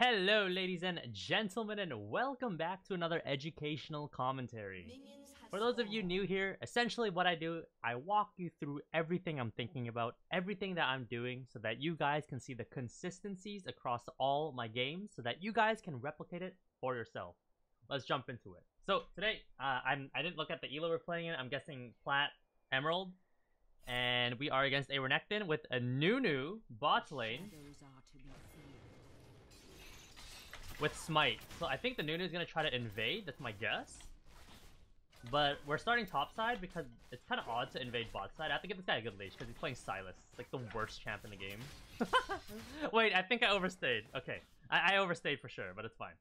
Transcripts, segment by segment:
Hello, ladies and gentlemen, and welcome back to another educational commentary. For those of you new here, essentially what I do, I walk you through everything I'm thinking about, everything that I'm doing, so that you guys can see the consistencies across all my games, so that you guys can replicate it for yourself. Let's jump into it. So today, I didn't look at the elo we're playing in. I'm guessing Plat Emerald, and we are against a Renekton with a Nunu bot lane with Smite. So I think the Nunu is going to try to invade, that's my guess. But we're starting top side because it's kind of odd to invade bot side. I have to give this guy a good leash because he's playing Silas. It's like the worst champ in the game. Wait, I think I overstayed. Okay, I overstayed for sure, but it's fine.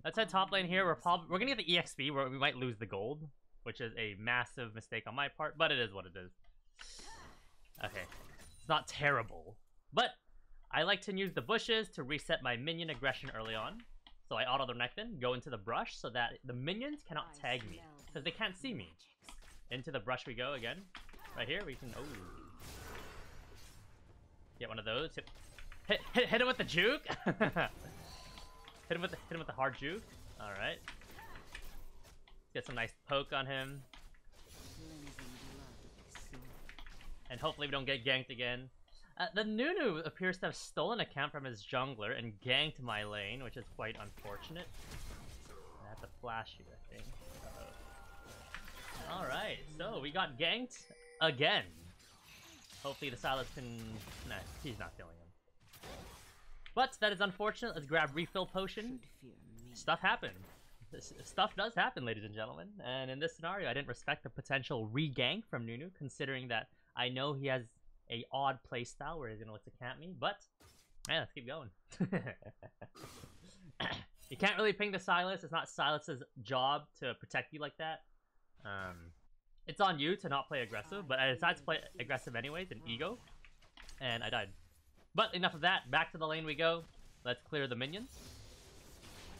Let's head top lane here. We're going to get the EXP where we might lose the gold, which is a massive mistake on my part, but it is what it is. Okay, it's not terrible, but I like to use the bushes to reset my minion aggression early on. So I auto the renekton, go into the brush so that the minions cannot tag me, because they can't see me. Into the brush we go again. Right here, we can, oh. Get one of those. Hit him with the juke! hit him with the hard juke. Alright. Get some nice poke on him. And hopefully we don't get ganked again. The Nunu appears to have stolen a camp from his jungler and ganked my lane, which is quite unfortunate. I have to flash you, I think. Alright, so we got ganked again. Hopefully the Silas can... Nah, he's not killing him. But that is unfortunate. Let's grab refill potion. Stuff happened. Stuff does happen, ladies and gentlemen. And in this scenario, I didn't respect the potential re-gank from Nunu, considering that I know he has a odd playstyle where he's gonna look to camp me, but man, let's keep going. You can't really ping the Silas. It's not Silas's job to protect you like that. It's on you to not play aggressive, but I decided to play aggressive anyways, an ego, and I died. But enough of that. Back to the lane we go. Let's clear the minions,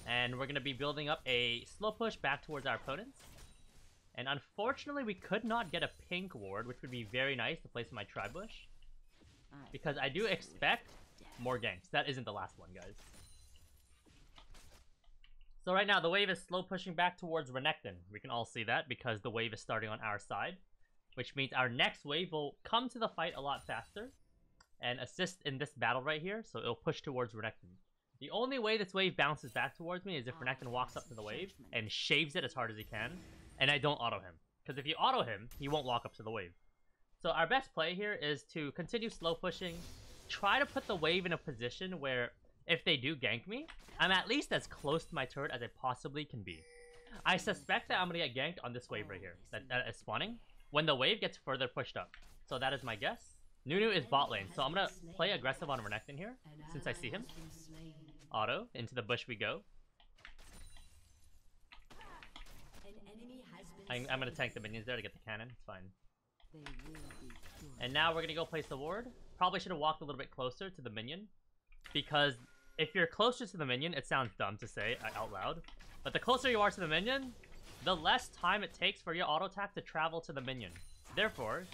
and we're gonna be building up a slow push back towards our opponents. And unfortunately, we could not get a pink ward, which would be very nice to place in my tri-bush. Because I do expect more ganks. That isn't the last one, guys. So right now, the wave is slow pushing back towards Renekton. We can all see that because the wave is starting on our side. Which means our next wave will come to the fight a lot faster and assist in this battle right here. So it'll push towards Renekton. The only way this wave bounces back towards me is if Renekton walks up to the wave and shaves it as hard as he can. And I don't auto him. Because if you auto him, he won't walk up to the wave. So our best play here is to continue slow pushing. Try to put the wave in a position where if they do gank me, I'm at least as close to my turret as I possibly can be. I suspect that I'm going to get ganked on this wave right here. That is spawning. When the wave gets further pushed up. So that is my guess. Nunu is bot lane. So I'm going to play aggressive on Renekton here. Since I see him. Auto. Into the bush we go. I'm going to tank the minions there to get the cannon. It's fine. And now we're going to go place the ward. Probably should have walked a little bit closer to the minion. Because if you're closer to the minion, it sounds dumb to say out loud. But the closer you are to the minion, the less time it takes for your auto attack to travel to the minion. Therefore,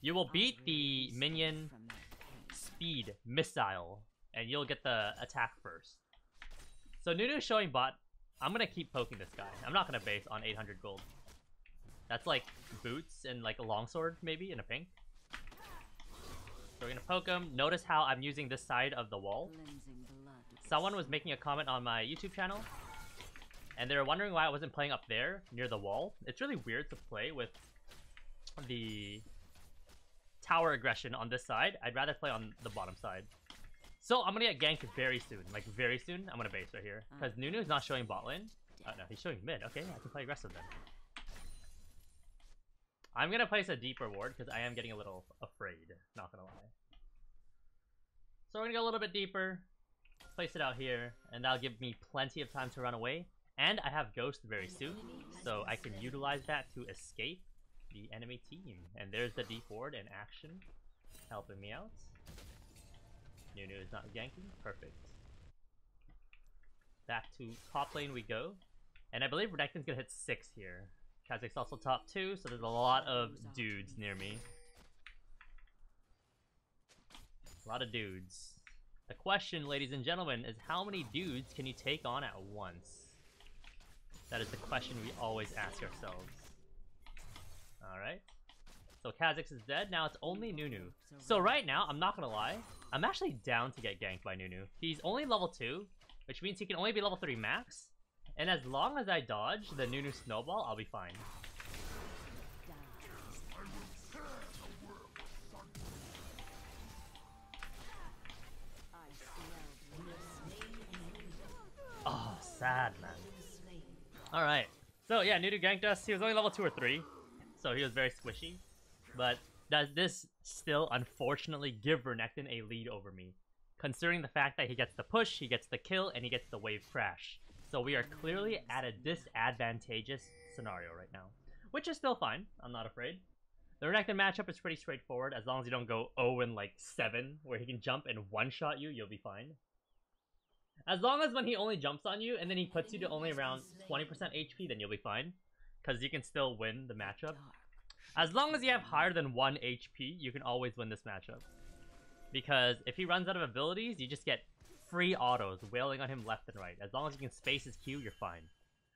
you will beat the minion speed missile. And you'll get the attack first. So Nunu is showing bot. I'm going to keep poking this guy. I'm not going to base on 800 gold. That's like boots and like a longsword maybe in a pink. So we're going to poke him. Notice how I'm using this side of the wall. Someone was making a comment on my YouTube channel. And they were wondering why I wasn't playing up there near the wall. It's really weird to play with the tower aggression on this side. I'd rather play on the bottom side. So I'm gonna get ganked very soon, like very soon. I'm gonna base right here because Nunu is not showing bot lane. Oh no, he's showing mid. Okay, I can play aggressive then. I'm gonna place a deeper ward because I am getting a little afraid. Not gonna lie. So we're gonna go a little bit deeper, place it out here, and that'll give me plenty of time to run away. And I have Ghost very soon, so I can utilize that to escape the enemy team. And there's the deep ward in action, helping me out. Nunu is not ganking. Perfect. Back to top lane we go. And I believe Renekton's gonna hit 6 here. Kha'Zix's also top 2, so there's a lot of dudes near me. A lot of dudes. The question, ladies and gentlemen, is how many dudes can you take on at once? That is the question we always ask ourselves. Alright. So Kha'Zix is dead, now it's only Nunu. So right now, I'm not gonna lie, I'm actually down to get ganked by Nunu. He's only level 2, which means he can only be level 3 max. And as long as I dodge the Nunu snowball, I'll be fine. Oh, sad, man. Alright. So yeah, Nunu ganked us. He was only level 2 or 3. So he was very squishy. But does this still, unfortunately, give renekton a lead over me? Considering the fact that he gets the push, he gets the kill, and he gets the wave crash. So we are clearly at a disadvantageous scenario right now. Which is still fine. I'm not afraid. The renekton matchup is pretty straightforward. As long as you don't go 0-7, where he can jump and one-shot you, you'll be fine. As long as when he only jumps on you, and then he puts you to only around 20% HP, then you'll be fine. Because you can still win the matchup. As long as you have higher than 1 HP, you can always win this matchup. Because if he runs out of abilities, you just get free autos wailing on him left and right. As long as you can space his Q, you're fine.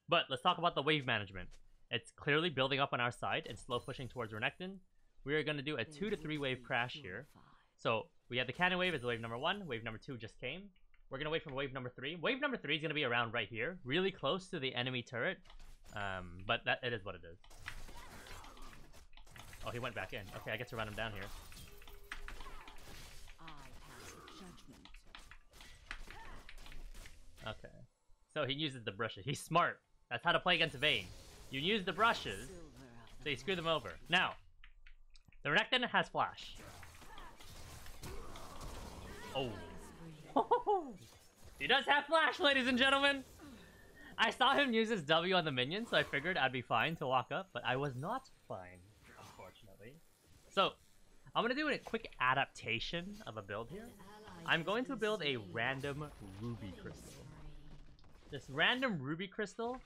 But let's talk about the wave management. It's clearly building up on our side and slow pushing towards renekton. We are going to do a 2 to 3 wave crash here. So we have the cannon wave as wave number 1. Wave number 2 just came. We're going to wait for wave number 3. Wave number 3 is going to be around right here. Really close to the enemy turret. But it is what it is. Oh, he went back in. Okay, I get to run him down here. Okay. So he uses the brushes. He's smart. That's how to play against Vayne. You use the brushes, so you screw them over. Now, the renekton has flash. Oh. He does have flash, ladies and gentlemen! I saw him use his W on the minion, so I figured I'd be fine to walk up, but I was not fine, unfortunately. So, I'm gonna do a quick adaptation of a build here. I'm going to build a random ruby crystal. This random ruby crystal,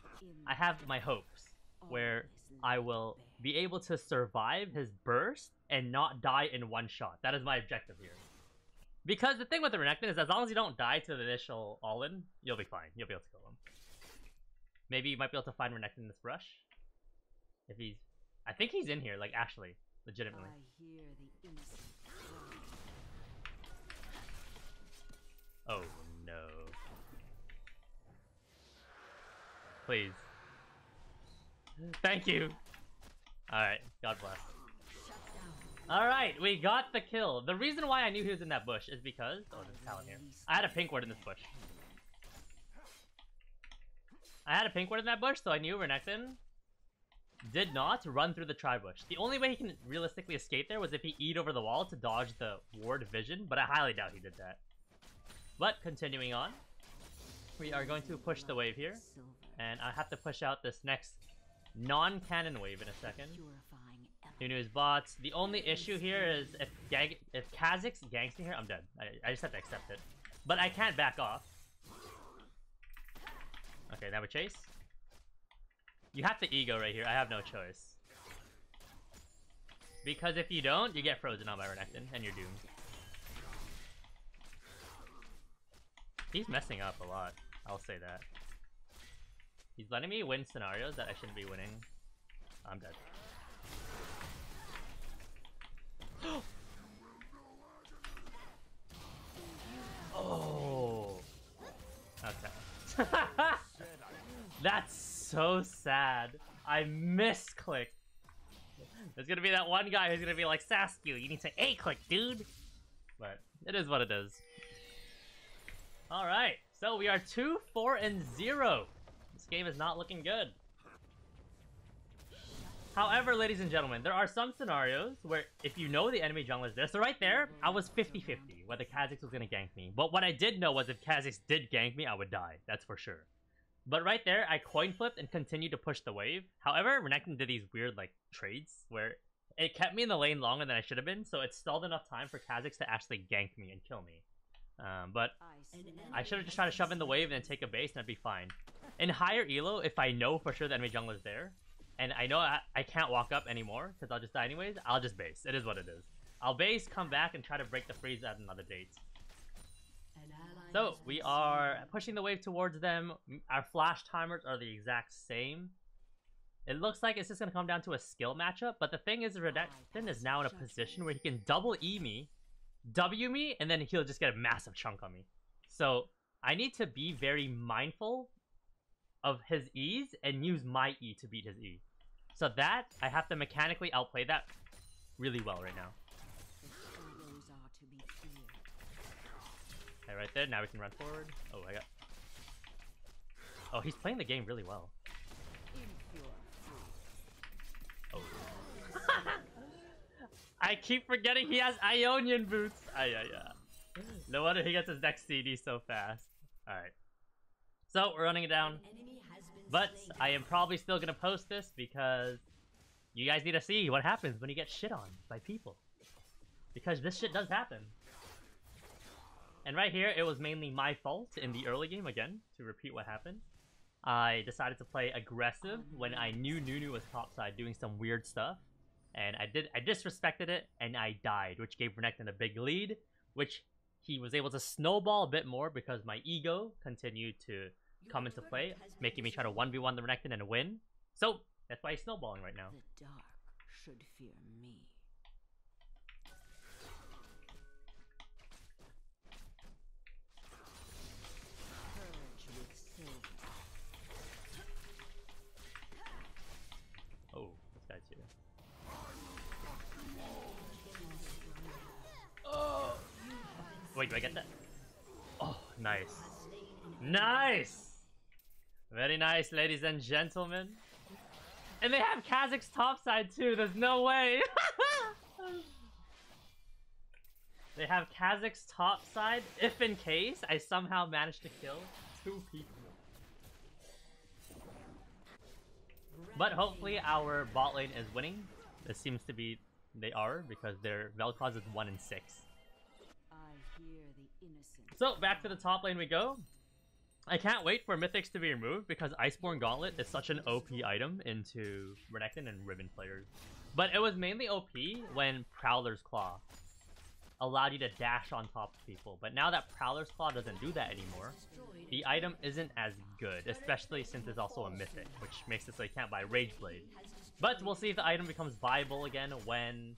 I have my hopes, where I will be able to survive his burst and not die in one shot. That is my objective here. Because the thing with the renekton is as long as you don't die to the initial all-in, you'll be fine. You'll be able to kill him. Maybe you might be able to find renekton in this brush. If he's... I think he's in here, like, actually. Legitimately. Oh, no. Please. Thank you. Alright, God bless. Alright, we got the kill. The reason why I knew he was in that bush is because... Oh, there's a Talon here. I had a pink ward in this bush. I had a pink ward in that bush, so I knew renekton did not run through the tri-bush. The only way he can realistically escape there was if he E'd over the wall to dodge the ward vision, but I highly doubt he did that. But, continuing on, we are going to push the wave here, and I have to push out this next non-cannon wave in a second. Nunu's bots. The only issue here is if Kha'Zix ganks me here, I'm dead. I just have to accept it. But I can't back off. Okay, now we chase. You have to ego right here. I have no choice. Because if you don't, you get frozen on by renekton, and you're doomed. He's messing up a lot. I'll say that. He's letting me win scenarios that I shouldn't be winning. I'm dead. Oh. Okay. That's so sad. I misclicked. There's gonna be that one guy who's gonna be like, Saskio, you need to A-click, dude. But it is what it is. Alright, so we are 2-4-0. This game is not looking good. However, ladies and gentlemen, there are some scenarios where if you know the enemy jungler is there, so right there, I was 50-50 whether Kha'Zix was going to gank me. But what I did know was if Kha'Zix did gank me, I would die. That's for sure. But right there, I coin flipped and continued to push the wave. However, renekton did these weird like trades where it kept me in the lane longer than I should have been, so it stalled enough time for Kha'Zix to actually gank me and kill me. But I should have just tried to shove in the wave and then take a base and I'd be fine. In higher elo, if I know for sure the enemy jungler is there, and I know I can't walk up anymore because I'll just die anyways, I'll just base. It is what it is. I'll base, come back, and try to break the freeze at another date. So we are pushing the wave towards them. Our flash timers are the exact same. It looks like it's just going to come down to a skill matchup, but the thing is, renekton is now in a position where he can double E me, W me, and then he'll just get a massive chunk on me. So I need to be very mindful of his E's and use my E to beat his E. So that, I have to mechanically outplay that really well right now. Okay, right there, now we can run forward. Oh, oh, he's playing the game really well. Oh. I keep forgetting he has Ionian boots. No wonder he gets his next CD so fast. Alright. So, we're running it down. But I am probably still going to post this because you guys need to see what happens when you get shit on by people. Because this shit does happen. And right here, it was mainly my fault in the early game, again, to repeat what happened. I decided to play aggressive when I knew Nunu was topside doing some weird stuff. And I disrespected it, and I died, which gave renekton a big lead, which he was able to snowball a bit more because my ego continued to come into play, making me try to 1v1 the renekton and win. So, that's why he's snowballing right now. The dark should fear me. Oh, this guy's here. Oh! Wait, do I get that? Oh, nice. Nice! Very nice, ladies and gentlemen. And they have Kazakh's topside too, there's no way! They have Kazakh's topside, if in case I somehow manage to kill 2 people. But hopefully our bot lane is winning. It seems to be they are, because their Vel'Koz is 1 in 6. So back to the top lane we go. I can't wait for Mythics to be removed because Iceborne Gauntlet is such an OP item into renekton and Riven players. But it was mainly OP when Prowler's Claw allowed you to dash on top of people. But now that Prowler's Claw doesn't do that anymore, the item isn't as good, especially since it's also a Mythic, which makes it so you can't buy Rageblade. But we'll see if the item becomes viable again when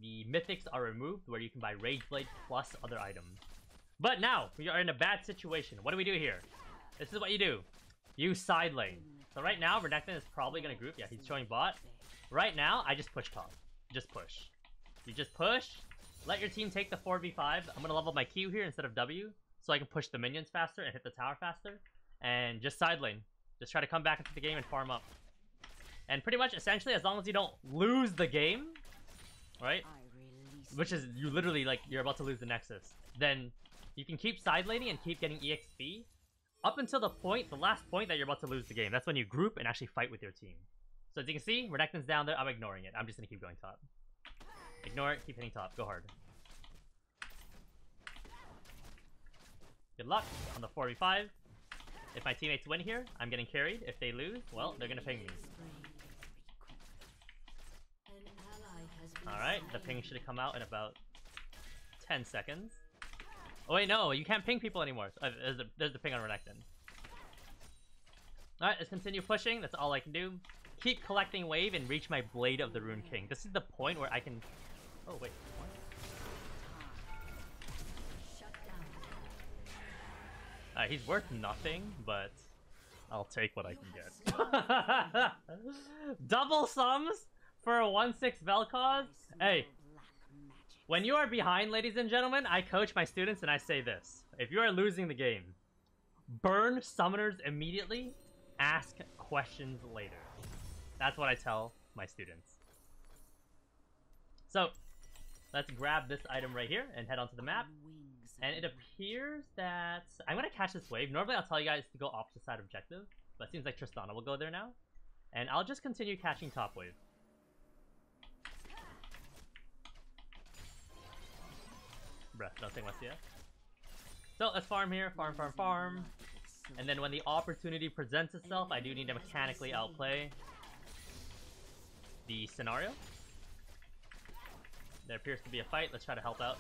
the Mythics are removed, where you can buy Rageblade plus other items. But now, we are in a bad situation. What do we do here? This is what you do. You side lane. So right now, renekton is probably going to group. Yeah, he's showing bot. Right now, I just push top. Just push. You just push. Let your team take the 4v5. I'm going to level my Q here instead of W, so I can push the minions faster and hit the tower faster. And just side lane. Just try to come back into the game and farm up. And pretty much, essentially, as long as you don't lose the game, right? Which is, you literally, like, you're about to lose the Nexus. Then you can keep side laning and keep getting EXP up until the last point that you're about to lose the game. That's when you group and actually fight with your team. So as you can see, renekton's down there. I'm ignoring it. I'm just going to keep going top. Ignore it. Keep hitting top. Go hard. Good luck on the 4v5. If my teammates win here, I'm getting carried. If they lose, well, they're going to ping me. Alright, the ping should have come out in about 10 seconds. Oh wait, no, you can't ping people anymore. There's the ping on renekton. Alright, let's continue pushing. That's all I can do. Keep collecting wave and reach my Blade of the Rune King. This is the point where I can... Oh, wait. He's worth nothing, but I'll take what I can get. Double sums for a 1-6 Vel'Koz? Hey. When you are behind, ladies and gentlemen, I coach my students and I say this. If you are losing the game, burn summoners immediately, ask questions later. That's what I tell my students. So, let's grab this item right here and head onto the map. And it appears that I'm going to catch this wave. Normally I'll tell you guys to go opposite side objective, but it seems like Tristana will go there now. And I'll just continue catching top wave. Bruh, nothing less yet. So let's farm here, farm. And then when the opportunity presents itself, I do need to mechanically outplay the scenario. There appears to be a fight. Let's try to help out.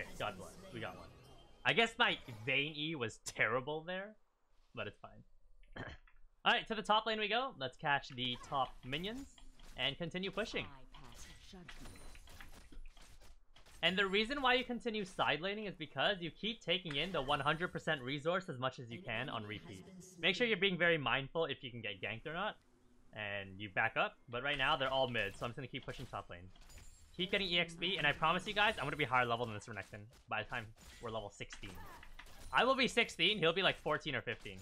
Okay, God bless. We got one. I guess my Vayne E was terrible there, but it's fine. Alright, to the top lane we go. Let's catch the top minions and continue pushing. And the reason why you continue side laning is because you keep taking in the 100% resource as much as you can on repeat. Make sure you're being very mindful if you can get ganked or not, and you back up. But right now, they're all mid, so I'm just going to keep pushing top lane. Keep getting EXP, and I promise you guys, I'm going to be higher level than this renekton by the time we're level 16. I will be 16, he'll be like 14 or 15.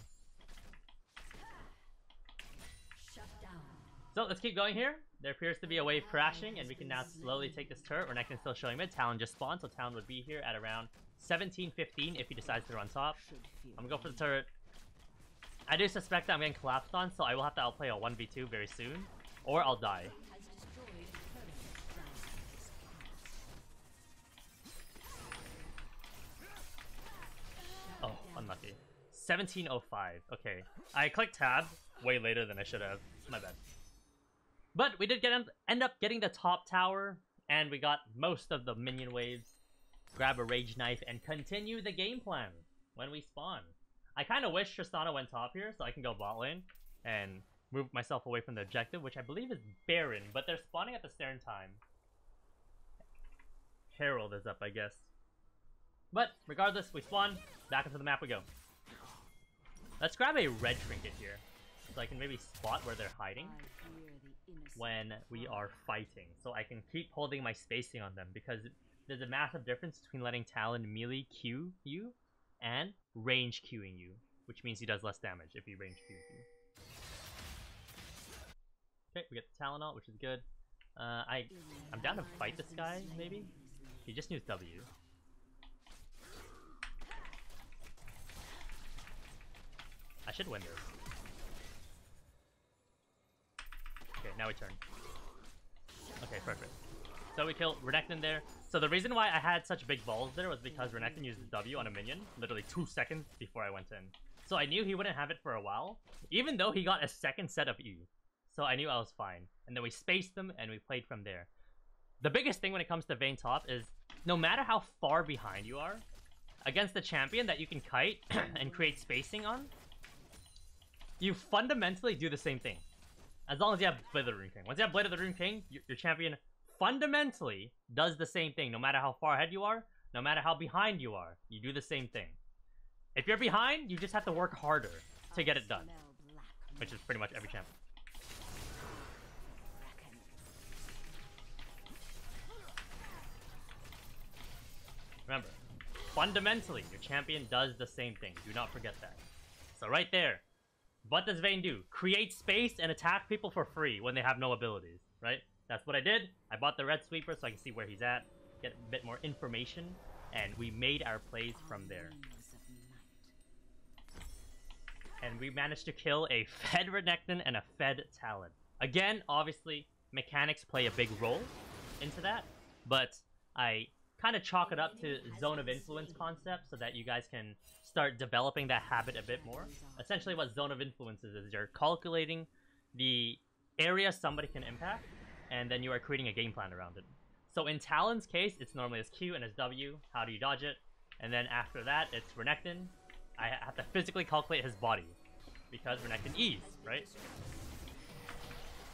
So let's keep going here. There appears to be a wave crashing, and we can now slowly take this turret. Renekton's still showing mid. Talon just spawned, so Talon would be here at around 17-15 if he decides to run top. I'm gonna go for the turret. I do suspect that I'm getting collapsed on, so I will have to outplay a 1v2 very soon, or I'll die. Oh, unlucky. 17:05. Okay, I clicked tab way later than I should have. My bad. But we did end up getting the top tower, and we got most of the minion waves. Grab a rage knife and continue the game plan when we spawn. I kind of wish Tristana went top here so I can go bot lane and move myself away from the objective, which I believe is Baron, but they're spawning at the same time. Herald is up, I guess. But regardless, we spawn. Back into the map we go. Let's grab a red trinket here so I can maybe spot where they're hiding when we are fighting, so I can keep holding my spacing on them, because there's a massive difference between letting Talon melee Q you and range Qing you, which means he does less damage if he range Qs you. Okay, we get the Talon ult, which is good. I'm down to fight this guy, maybe? He just used W. I should win this. Okay, now we turn. Okay, perfect. So we killed Renekton there. So the reason why I had such big balls there was because Renekton used W on a minion literally 2 seconds before I went in. So I knew he wouldn't have it for a while, even though he got a second set of E. So I knew I was fine. And then we spaced them and we played from there. The biggest thing when it comes to Vayne top is no matter how far behind you are, against a champion that you can kite and create spacing on, you fundamentally do the same thing. As long as you have Blade of the Rune King. Once you have Blade of the Rune King, your champion fundamentally does the same thing. No matter how far ahead you are, no matter how behind you are, you do the same thing. If you're behind, you just have to work harder to get it done. Which is pretty much every champion. Remember, fundamentally, your champion does the same thing. Do not forget that. So right there, what does Vayne do? Create space and attack people for free when they have no abilities, right? That's what I did. I bought the red sweeper so I can see where he's at, get a bit more information, and we made our plays from there. And we managed to kill a fed Renekton and a fed Talon. Again, obviously, mechanics play a big role into that, but I kind of chalk it up to zone of influence concept so that you guys can start developing that habit a bit more. Essentially what zone of influence is you're calculating the area somebody can impact, and then you are creating a game plan around it. So in Talon's case, it's normally as Q and as W. How do you dodge it? And then after that, it's Renekton. I have to physically calculate his body, because Renekton E's, right?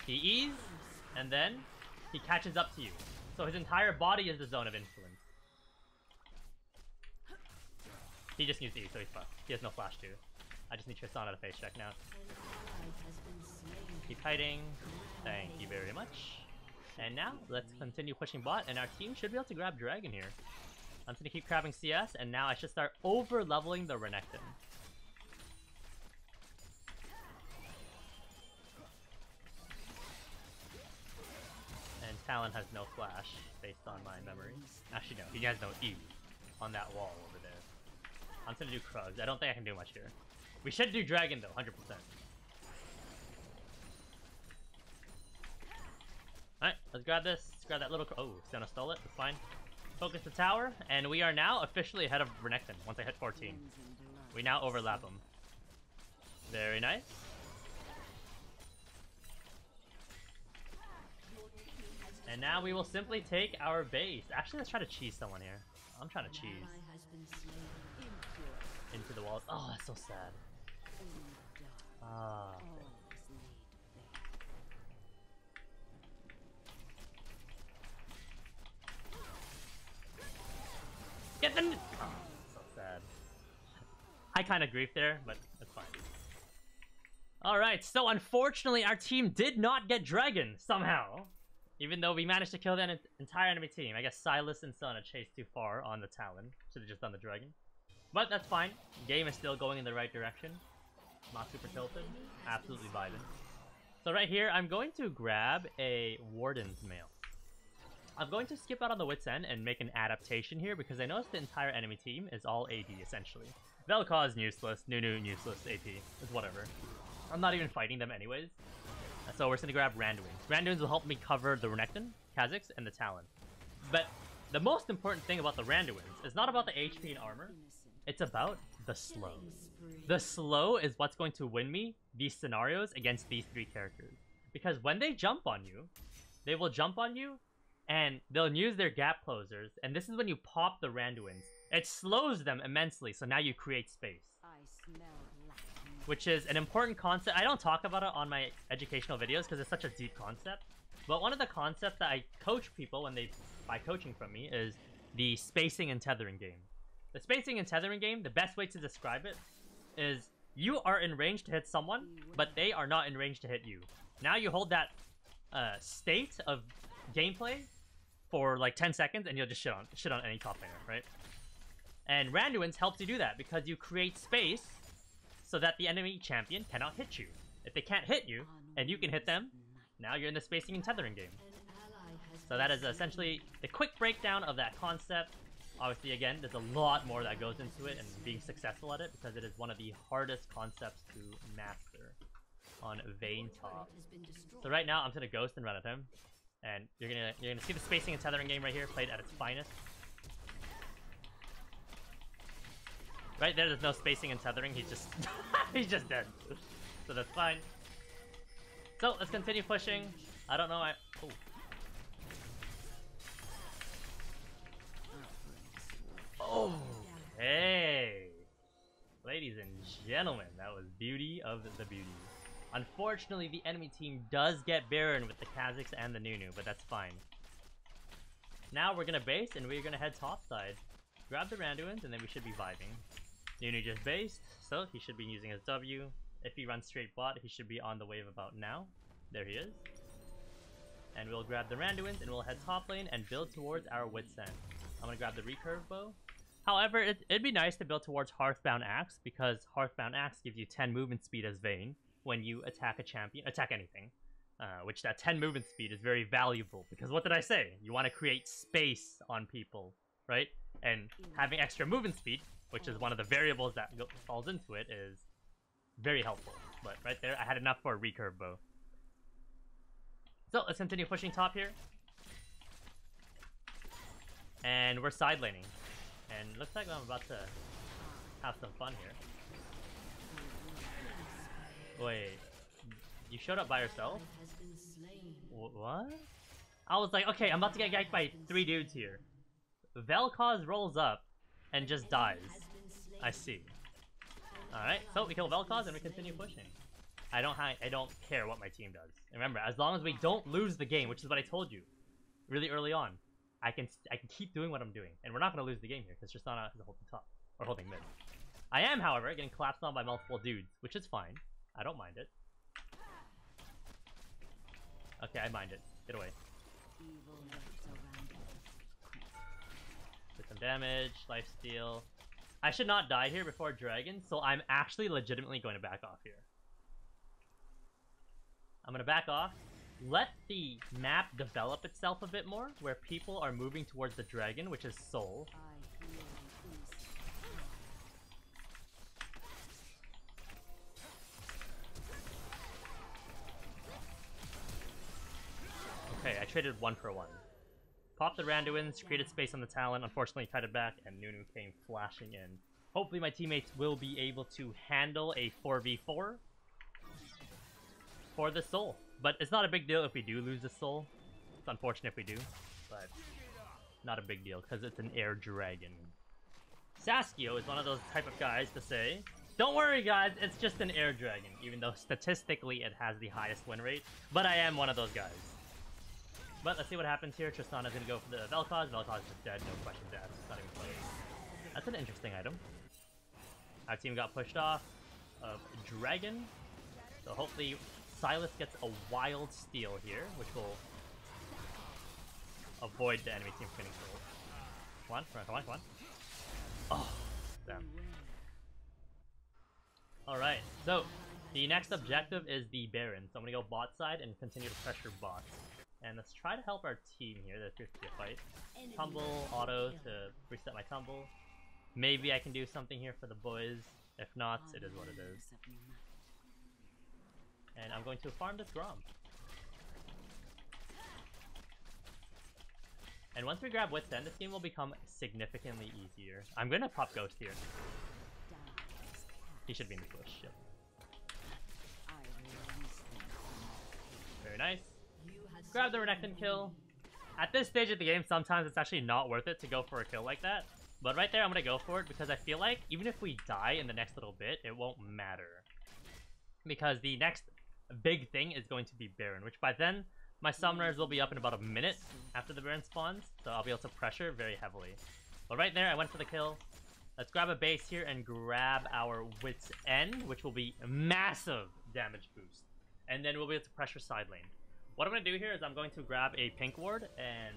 He E's, and then he catches up to you. So his entire body is the zone of influence. He just needs E, so he's fucked. He has no flash too. I just need Tristana to face check now. Keep hiding. Thank you very much. And now, let's continue pushing bot, and our team should be able to grab Dragon here. I'm just gonna keep grabbing CS, and now I should start over-leveling the Renekton. And Talon has no flash, based on my memory. Actually, no, he has no E on that wall over there. I'm just gonna do Krugs. I don't think I can do much here. We should do Dragon, though, 100%. Alright, let's grab this. Let's grab that little... Oh, Senna stole it. That's fine. Focus the tower, and we are now officially ahead of Renekton once I hit 14. We now overlap him. Very nice. And now we will simply take our base. Actually, let's try to cheese someone here. I'm trying to cheese. Into the walls. Oh, that's so sad. Ah. Get them! Oh, so sad. I kind of griefed there, but that's fine. Alright, so unfortunately our team did not get Dragon, somehow. Even though we managed to kill the entire enemy team. I guess Silas and Sana chased too far on the Talon. Should have just done the Dragon. But that's fine. Game is still going in the right direction. Not super tilted. Absolutely vibing. So right here, I'm going to grab a Warden's Mail. I'm going to skip out on the Wit's End and make an adaptation here because I noticed the entire enemy team is all AD, essentially. Vel'Koz is useless, Nunu useless, AP. It's whatever. I'm not even fighting them anyways. So we're just gonna grab Randuins. Randuins will help me cover the renekton, Kha'Zix, and the Talon. But the most important thing about the Randuins is not about the HP and armor. It's about the slow. The slow is what's going to win me these scenarios against these three characters. Because when they jump on you, they will jump on you, and they'll use their gap closers, and this is when you pop the Randuins. It slows them immensely, so now you create space. Which is an important concept. I don't talk about it on my educational videos because it's such a deep concept. But one of the concepts that I coach people when they buy coaching from me is the spacing and tethering game. The spacing and tethering game, the best way to describe it is you are in range to hit someone, but they are not in range to hit you. Now you hold that state of gameplay for like 10 seconds and you'll just shit on any top laner, right? And Randuins helps you do that because you create space so that the enemy champion cannot hit you. If they can't hit you, and you can hit them, now you're in the spacing and tethering game. So that is essentially the quick breakdown of that concept. Obviously, again, there's a lot more that goes into it and being successful at it because it is one of the hardest concepts to master on Vayne top. So right now, I'm just gonna ghost and run at him, and you're gonna see the spacing and tethering game right here played at its finest. Right there, there's no spacing and tethering. He's just he's just dead. So that's fine. So let's continue pushing. I don't know. Oh. Okay. Ladies and gentlemen, that was beauty of the beauty. Unfortunately, the enemy team does get Baron with the Kha'Zix and the Nunu, but that's fine. Now we're gonna base and we're gonna head topside. Grab the Randuins and then we should be vibing. Nunu just based, so he should be using his W. If he runs straight bot, he should be on the wave about now. There he is. And we'll grab the Randuins and we'll head top lane and build towards our Wit's End. I'm gonna grab the recurve bow. However, it'd be nice to build towards Hearthbound Axe because Hearthbound Axe gives you 10 movement speed as Vayne when you attack a champion, attack anything. Which that 10 movement speed is very valuable because what did I say? You want to create space on people, right? And having extra movement speed, which is one of the variables that falls into it, is very helpful. But right there, I had enough for a recurve bow. So let's continue pushing top here. And we're side laning. And looks like I'm about to have some fun here. Wait, you showed up by yourself? What? I was like, okay, I'm about to get ganked by 3 dudes here. Vel'Koz rolls up and just dies. I see. Alright, so we kill Vel'Koz and we continue pushing. I don't care what my team does. Remember, as long as we don't lose the game, which is what I told you really early on, I can keep doing what I'm doing. And we're not going to lose the game here because Tristana is holding top. Or holding mid. I am, however, getting collapsed on by multiple dudes, which is fine. I don't mind it. Okay, I mind it. Get away. Get some damage, lifesteal. I should not die here before Dragon, so I'm actually legitimately going to back off here. I'm going to back off. Let the map develop itself a bit more, where people are moving towards the Dragon, which is Soul. Okay, I traded 1 for 1. Popped the Randuins, created space on the Talon, unfortunately kited back, and Nunu came flashing in. Hopefully my teammates will be able to handle a 4v4 for the Soul. But it's not a big deal if we do lose the Soul. It's unfortunate if we do, but not a big deal because it's an air dragon. Saskio is one of those type of guys to say, don't worry guys, it's just an air dragon, even though statistically it has the highest win rate, but I am one of those guys. But let's see what happens here. Tristana's gonna go for the Vel'Koz. Vel'Koz is just dead, no questions asked. Not even close. That's an interesting item. Our team got pushed off of Dragon, so hopefully Silas gets a wild steal here, which will avoid the enemy team from getting killed. Come on, come on, come on. Oh, damn. Alright, so the next objective is the Baron. So I'm gonna go bot side and continue to pressure bots. And let's try to help our team here. There appears to be a fight. Tumble, auto to reset my tumble. Maybe I can do something here for the boys. If not, it is what it is. And I'm going to farm this Grom. And once we grab Wit's End, this game will become significantly easier. I'm gonna pop Ghost here. He should be in the bush. Yep. Very nice. Grab the renekton kill. At this stage of the game, sometimes it's actually not worth it to go for a kill like that. But right there, I'm gonna go for it because I feel like even if we die in the next little bit, it won't matter. Because the next big thing is going to be Baron, which by then, my summoners will be up in about a minute after the Baron spawns, so I'll be able to pressure very heavily. But right there, I went for the kill. Let's grab a base here and grab our Wit's End, which will be a massive damage boost. And then we'll be able to pressure side lane. What I'm going to do here is I'm going to grab a pink ward and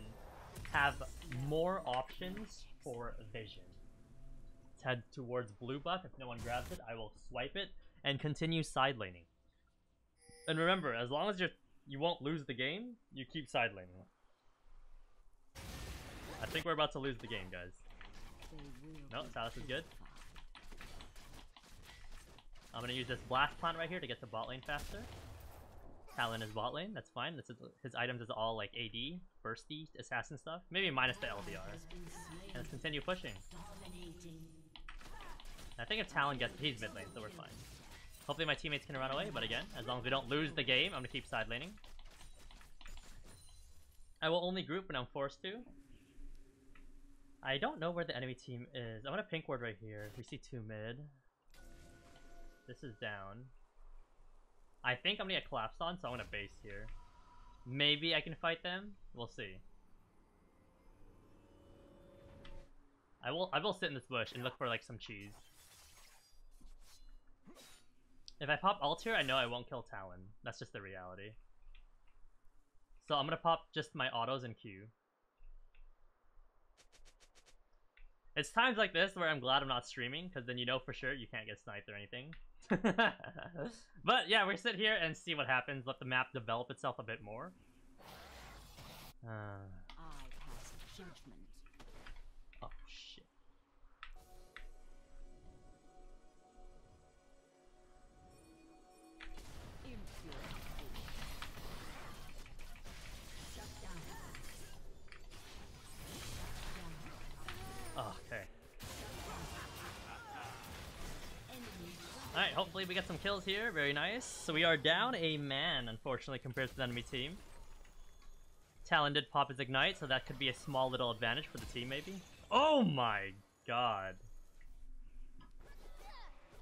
have more options for vision. Let's head towards blue buff. If no one grabs it, I will swipe it and continue side laning. And remember, as long as you won't lose the game, you keep side laning. I think we're about to lose the game, guys. No, Salas is good. I'm gonna use this blast plant right here to get to bot lane faster. Talon is bot lane, that's fine. This is his items is all like AD, bursty, assassin stuff. Maybe minus the LDR. And let's continue pushing. I think if Talon gets, he's mid lane, so we're fine. Hopefully my teammates can run away, but again, as long as we don't lose the game, I'm gonna keep side laning. I will only group when I'm forced to. I don't know where the enemy team is. I'm gonna pink ward right here. We see 2 mid. This is down. I think I'm gonna get collapsed on, so I'm gonna base here. Maybe I can fight them. We'll see. I will sit in this bush and look for like some cheese. If I pop ult here, I know I won't kill Talon. That's just the reality. So I'm gonna pop just my autos and Q. It's times like this where I'm glad I'm not streaming, because then you know for sure you can't get sniped or anything. But yeah, we sit here and see what happens. Let the map develop itself a bit more. I pass judgment. Oh shit. Okay. Alright, hopefully we get some kills here. Very nice. So we are down a man, unfortunately, compared to the enemy team. Talon did pop his ignite, so that could be a small little advantage for the team, maybe. Oh my god.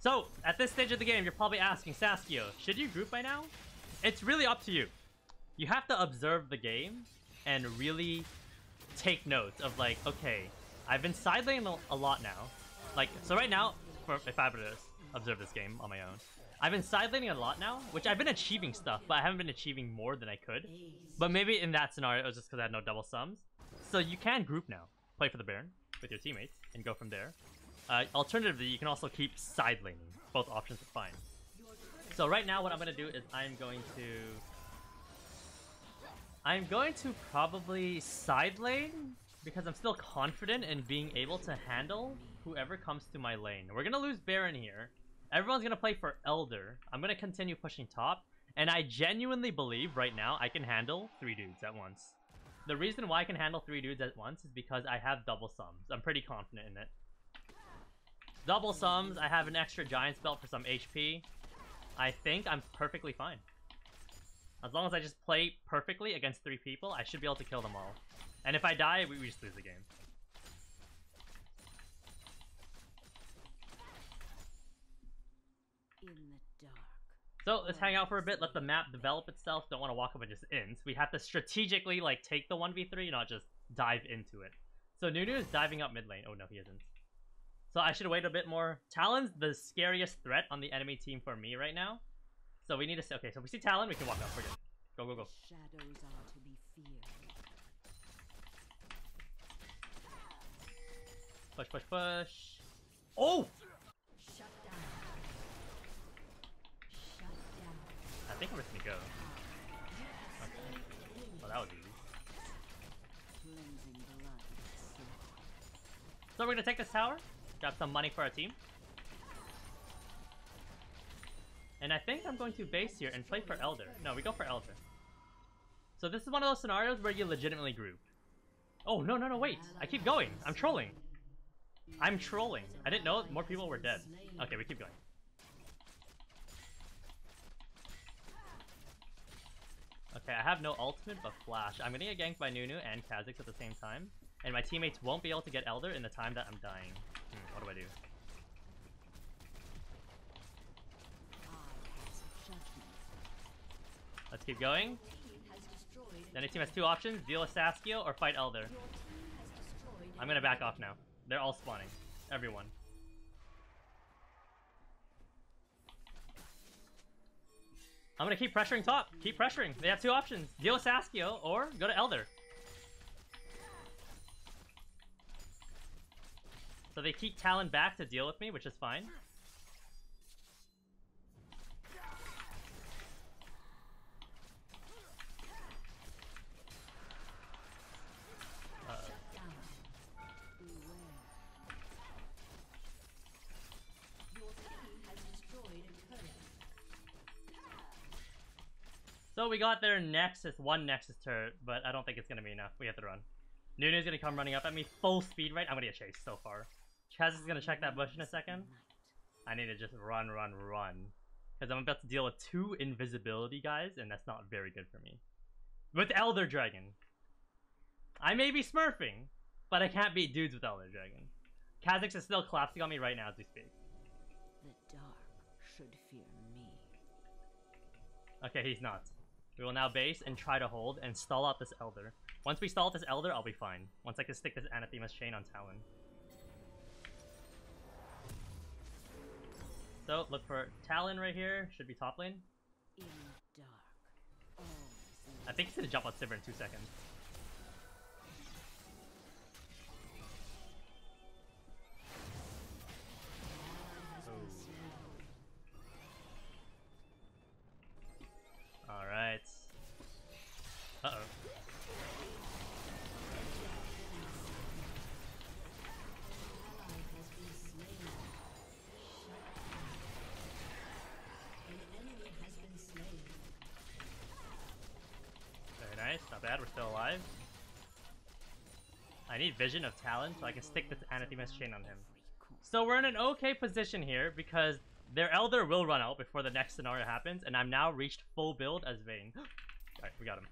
So, at this stage of the game, you're probably asking, Saskio, should you group by now? It's really up to you. You have to observe the game and really take notes of like, okay, I've been side laning a lot now. Like, so right now, if I were to observe this game on my own, I've been side laning a lot now, which I've been achieving stuff, but I haven't been achieving more than I could. But maybe in that scenario, it was just because I had no double sums. So you can group now. Play for the Baron with your teammates and go from there. Alternatively, you can also keep side laning. Both options are fine. So right now, what I'm going to do is I'm going to probably side lane, because I'm still confident in being able to handle whoever comes to my lane. We're going to lose Baron here. Everyone's going to play for Elder. I'm going to continue pushing top. And I genuinely believe right now I can handle 3 dudes at once. The reason why I can handle 3 dudes at once is because I have double sums. I'm pretty confident in it. Double sums, I have an extra giant spell for some HP. I think I'm perfectly fine. As long as I just play perfectly against 3 people, I should be able to kill them all. And if I die, we just lose the game. In the dark. So let's hang out for a bit, let the map develop itself. Don't want to walk up and just int. We have to strategically like take the 1v3, not just dive into it. So Nunu is diving up mid lane. Oh no, he isn't. So I should wait a bit more. Talon's the scariest threat on the enemy team for me right now. So we need to say, okay, so if we see Talon, we can walk up. We're good. Go, go, go. Shadows are to be feared. Push, push, push. Oh! Shut down. Shut down. I think I'm just gonna go. Okay. Well, that was easy. Cleansing blood. So we're gonna take this tower, grab some money for our team. And I think I'm going to base here and play for Elder. No, we go for Elder. So this is one of those scenarios where you legitimately group. Oh, no, no, no, wait. I keep going. I'm trolling. I'm trolling. I didn't know more people were dead. Okay, we keep going. Okay, I have no ultimate but flash. I'm gonna get ganked by Nunu and Kha'Zix at the same time. And my teammates won't be able to get Elder in the time that I'm dying. What do I do? Let's keep going. The enemy team has two options. Deal with Saskio or fight Elder. I'm gonna back off now. They're all spawning. Everyone. I'm gonna keep pressuring top. Keep pressuring. They have two options. Deal with Saskio or go to Elder. So they keep Talon back to deal with me, which is fine. So we got their Nexus, one Nexus turret, but I don't think it's gonna be enough. We have to run. Nunu's gonna come running up at me, full speed right. I'm gonna get chased so far. Chaz is gonna check that bush in a second. I need to just run, run, run. Because I'm about to deal with two invisibility guys, and that's not very good for me. With Elder Dragon. I may be smurfing, but I can't beat dudes with Elder Dragon. Kha'Zix is still collapsing on me right now as we speak. The dark should fear me. Okay, he's not. We will now base and try to hold and stall out this Elder. Once we stall out this Elder, I'll be fine. Once I can stick this Anathema's chain on Talon. So, look for Talon right here. Should be top lane. In the dark. I think he's gonna jump on Sivir in 2 seconds. Alright. Uh-oh. Very nice, not bad, we're still alive. I need vision of Talon so I can stick this Anathema's chain on him. So we're in an okay position here because their Elder will run out before the next scenario happens, and I'm now reached full build as Vayne. Alright, we got him.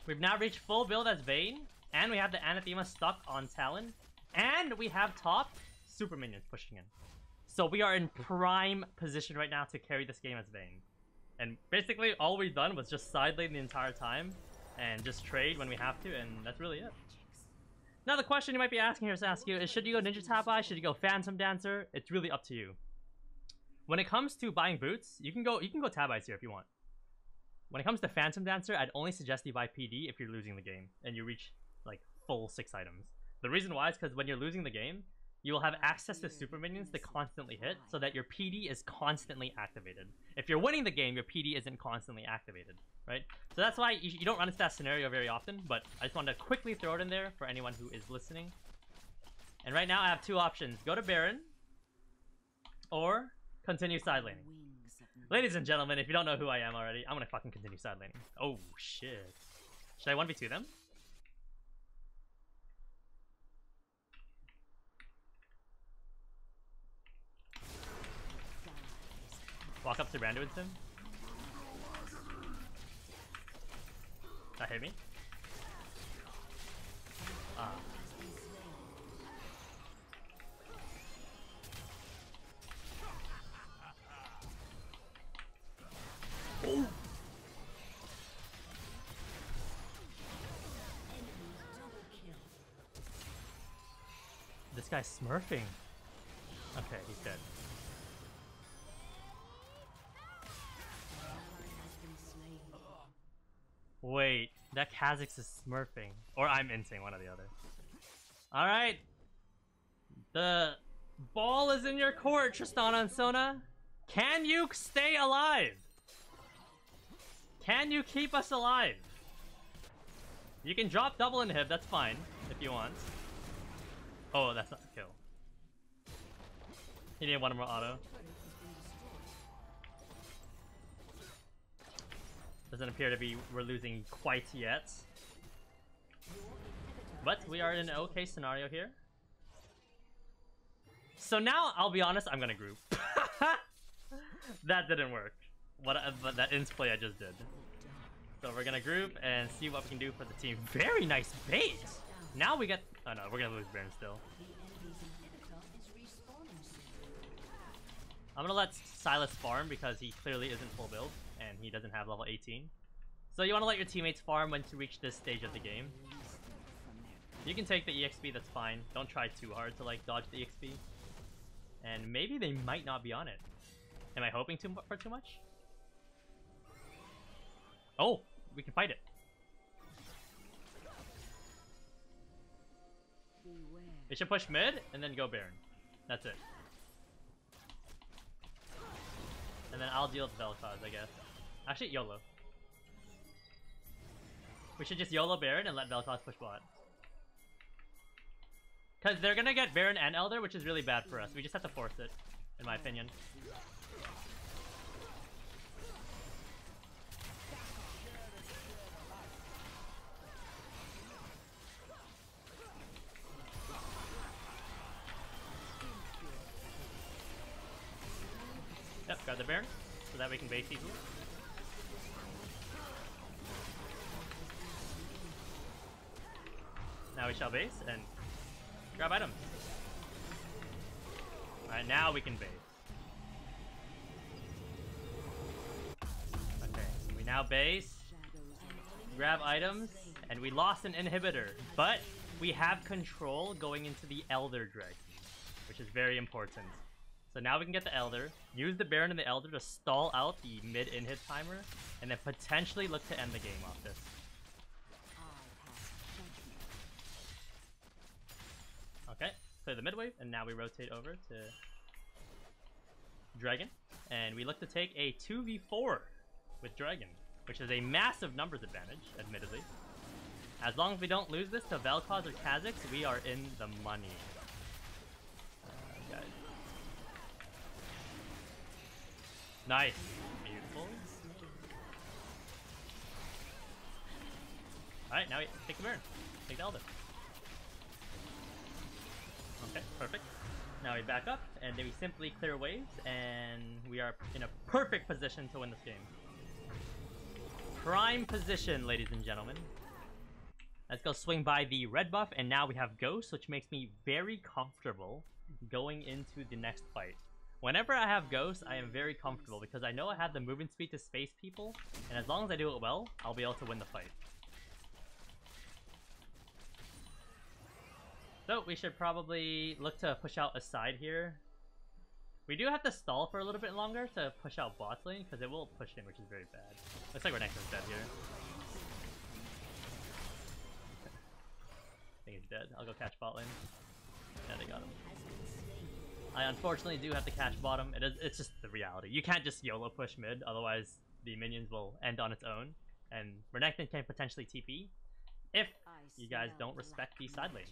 We've now reached full build as Vayne, and we have the Anathema stuck on Talon, and we have top super minions pushing in. So we are in prime position right now to carry this game as Vayne. And basically all we've done was just side lane the entire time, and just trade when we have to, and that's really it. Now the question you might be asking here, Saskio, is should you go Ninja Tap Eye, should you go Phantom Dancer? It's really up to you. When it comes to buying boots, you can go Tab Eyes here if you want. When it comes to Phantom Dancer, I'd only suggest you buy PD if you're losing the game and you reach like full 6 items. The reason why is because when you're losing the game, you will have access to super minions to constantly hit so that your PD is constantly activated. If you're winning the game, your PD isn't constantly activated, right? So that's why you don't run into that scenario very often, but I just wanted to quickly throw it in there for anyone who is listening. And right now I have two options. Go to Baron or continue side laning. Ladies and gentlemen, if you don't know who I am already, I'm gonna fucking continue side laning. Oh shit. Should I 1v2 them? Walk up to Randuin Sim. That hit me. Ah. Oh. This guy's smurfing. Okay, he's dead. Wait, that Kha'Zix is smurfing. Or I'm insane, one or the other. Alright. The ball is in your court, Tristana and Sona. Can you stay alive? Can you keep us alive? You can drop double inhib, that's fine, if you want. Oh, that's not a kill. He needed one more auto. Doesn't appear to be we're losing quite yet. But we are in an okay scenario here. So now, I'll be honest, I'm gonna group. That didn't work. But that ins play I just did. So we're gonna group and see what we can do for the team. Very nice bait! Now we get... Oh no, we're gonna lose Baron still. I'm gonna let Silas farm because he clearly isn't full build and he doesn't have level 18. So you wanna let your teammates farm when to reach this stage of the game. You can take the EXP, that's fine. Don't try too hard to like dodge the EXP. And maybe they might not be on it. Am I hoping for too much? Oh, we can fight it. They should push mid and then go Baron. That's it. And then I'll deal with Vel'Koz, I guess. Actually, YOLO. We should just YOLO Baron and let Vel'Koz push bot. Because they're gonna get Baron and Elder, which is really bad for us. We just have to force it, in my opinion. Yep, got the Baron, so that we can base easily. Now we shall base and grab items. Alright, now we can base. Okay, we now base, grab items, and we lost an inhibitor, but we have control going into the Elder Dragon, which is very important. So now we can get the Elder, use the Baron and the Elder to stall out the mid-in-hit timer, and then potentially look to end the game off this. Okay, play the mid wave, and now we rotate over to Dragon, and we look to take a 2v4 with Dragon, which is a massive numbers advantage, admittedly. As long as we don't lose this to Vel'Koz or Kha'Zix, we are in the money. Guys. Nice. Beautiful. Alright, now we take the Baron. Take the Elder. Okay, perfect. Now we back up, and then we simply clear waves, and we are in a perfect position to win this game. Prime position, ladies and gentlemen. Let's go swing by the red buff, and now we have Ghost, which makes me very comfortable going into the next fight. Whenever I have Ghost, I am very comfortable because I know I have the movement speed to space people, and as long as I do it well, I'll be able to win the fight. So we should probably look to push out a side here. We do have to stall for a little bit longer to push out bot lane because it will push in, which is very bad. Looks like renekton's dead here. I think he's dead. I'll go catch bot lane. Yeah, they got him. I unfortunately do have to catch bottom. It's just the reality. You can't just YOLO push mid, otherwise the minions will end on its own. And renekton can potentially TP if you guys don't respect these side lanes.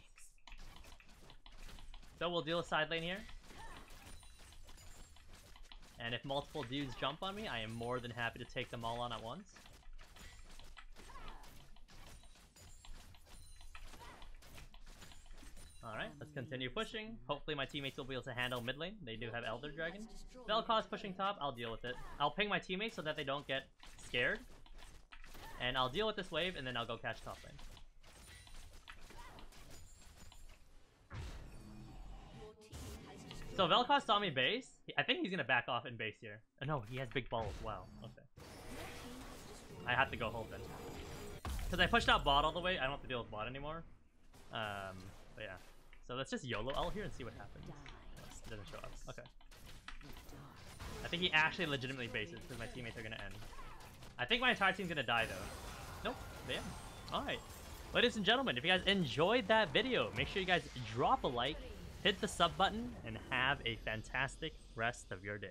So we'll deal a side lane here. And if multiple dudes jump on me, I am more than happy to take them all on at once. Alright, let's continue pushing. Hopefully my teammates will be able to handle mid lane. They do have Elder Dragon. Vel'Koz pushing top, I'll deal with it. I'll ping my teammates so that they don't get scared. And I'll deal with this wave, and then I'll go catch top lane. So Vel'Koz saw me base. I think he's gonna back off in base here. Oh, no, he has big balls. Wow. Okay. I have to go hold then. Because I pushed out bot all the way. I don't have to deal with bot anymore. But yeah. So let's just YOLO L here and see what happens. It doesn't show up. Okay. I think he actually legitimately bases because my teammates are gonna end. I think my entire team's gonna die though. Nope. They end. Alright. Ladies and gentlemen, if you guys enjoyed that video, make sure you guys drop a like, hit the sub button, and have a fantastic rest of your day.